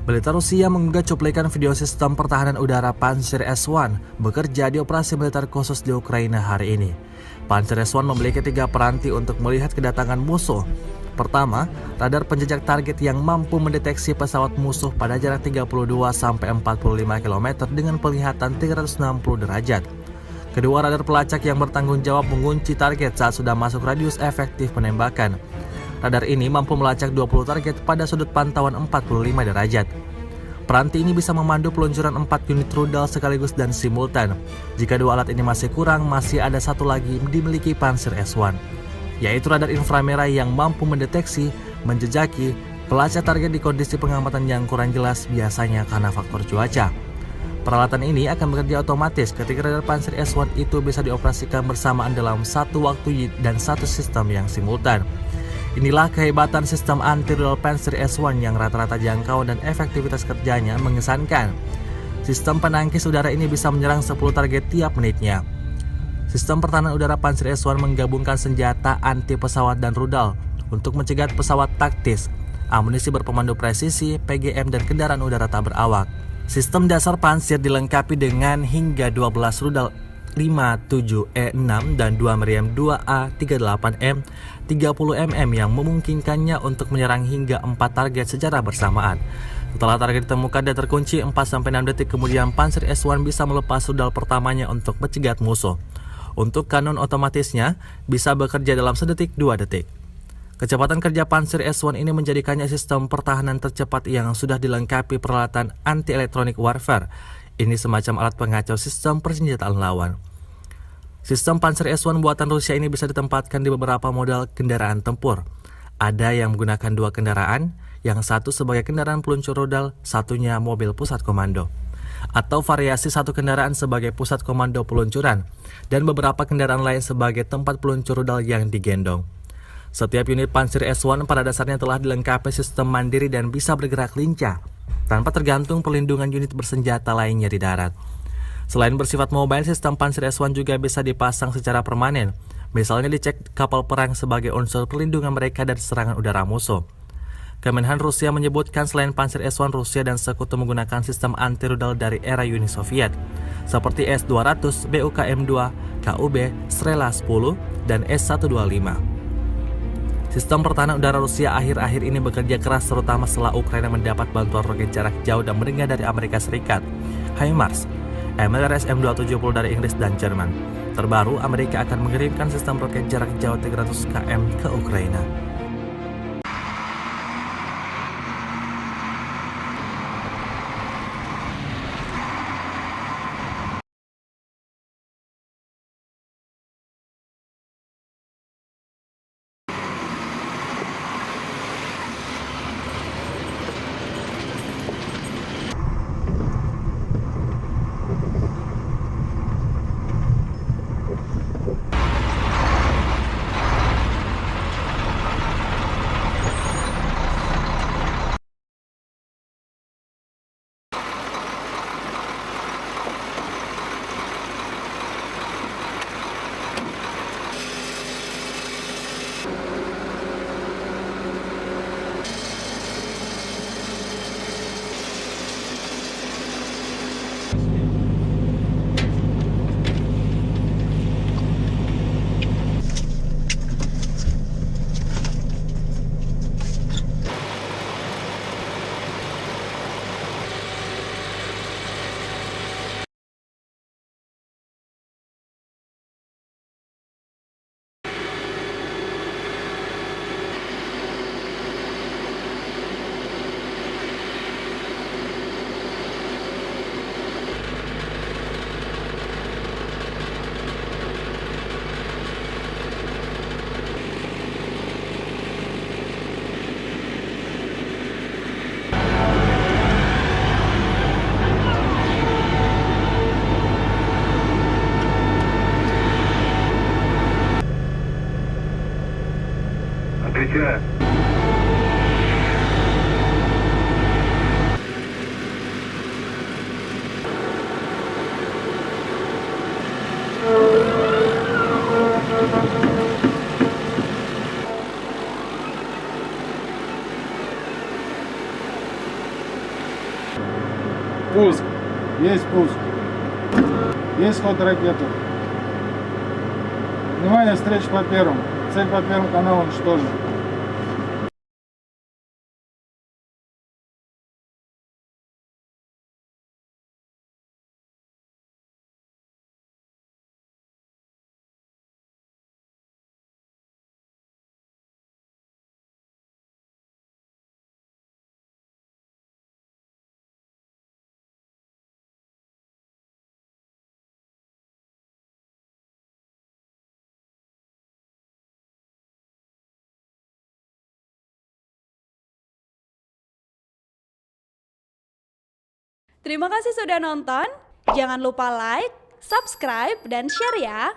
Militer Rusia mengunggah cuplikan video sistem pertahanan udara Pantsir S-1 bekerja di operasi militer khusus di Ukraina hari ini. Pantsir S-1 memiliki 3 peranti untuk melihat kedatangan musuh. Pertama, radar penjejak target yang mampu mendeteksi pesawat musuh pada jarak 32-45 km dengan penglihatan 360 derajat. Kedua, radar pelacak yang bertanggung jawab mengunci target saat sudah masuk radius efektif penembakan. Radar ini mampu melacak 20 target pada sudut pantauan 45 derajat. Peranti ini bisa memandu peluncuran 4 unit rudal sekaligus dan simultan. Jika 2 alat ini masih kurang, masih ada satu lagi dimiliki Pantsir S-1, yaitu radar inframerah yang mampu mendeteksi, menjejaki, pelacak target di kondisi pengamatan yang kurang jelas biasanya karena faktor cuaca. Peralatan ini akan bekerja otomatis ketika radar Pantsir S-1 itu bisa dioperasikan bersamaan dalam satu waktu dan satu sistem yang simultan. Inilah kehebatan sistem anti-rudal Pantsir S-1 yang rata-rata jangkau dan efektivitas kerjanya mengesankan. Sistem penangkis udara ini bisa menyerang 10 target tiap menitnya. Sistem pertahanan udara Pantsir S-1 menggabungkan senjata anti pesawat dan rudal untuk mencegah pesawat taktis, amunisi berpemandu presisi, PGM, dan kendaraan udara tak berawak. Sistem dasar Pantsir dilengkapi dengan hingga 12 rudal 57E6 dan 2 meriam 2A38M 30mm yang memungkinkannya untuk menyerang hingga 4 target secara bersamaan. Setelah target ditemukan dan terkunci 4-6 detik kemudian, Pantsir S-1 bisa melepas rudal pertamanya untuk mencegat musuh. Untuk kanon otomatisnya bisa bekerja dalam sedetik 2 detik. Kecepatan kerja Pantsir S-1 ini menjadikannya sistem pertahanan tercepat yang sudah dilengkapi peralatan anti-electronic warfare. Ini semacam alat pengacau sistem persenjataan lawan. Sistem Pantsir S-1 buatan Rusia ini bisa ditempatkan di beberapa model kendaraan tempur. Ada yang menggunakan 2 kendaraan, yang satu sebagai kendaraan peluncur rudal, satunya mobil pusat komando. Atau variasi 1 kendaraan sebagai pusat komando peluncuran, dan beberapa kendaraan lain sebagai tempat peluncur rudal yang digendong. Setiap unit Pantsir S-1 pada dasarnya telah dilengkapi sistem mandiri dan bisa bergerak lincah, tanpa tergantung perlindungan unit bersenjata lainnya di darat. Selain bersifat mobile, sistem Pantsir S-1 juga bisa dipasang secara permanen, misalnya dicek kapal perang sebagai unsur perlindungan mereka dari serangan udara musuh. Kemenhan Rusia menyebutkan selain Pantsir S-1, Rusia dan sekutu menggunakan sistem anti-rudal dari era Uni Soviet, seperti S-200, BUKM-2, KUB, Strela 10, dan S-125. Sistem pertahanan udara Rusia akhir-akhir ini bekerja keras terutama setelah Ukraina mendapat bantuan roket jarak jauh dan menengah dari Amerika Serikat, HIMARS, MLRS M270 dari Inggris dan Jerman. Terbaru, Amerika akan mengirimkan sistem roket jarak jauh 300 km ke Ukraina. Отвечаю. Есть пуск. Есть ход ракеты. Внимание, встреча по первому. Цель по первому каналу уничтожена. Terima kasih sudah nonton. Jangan lupa like, subscribe, dan share ya.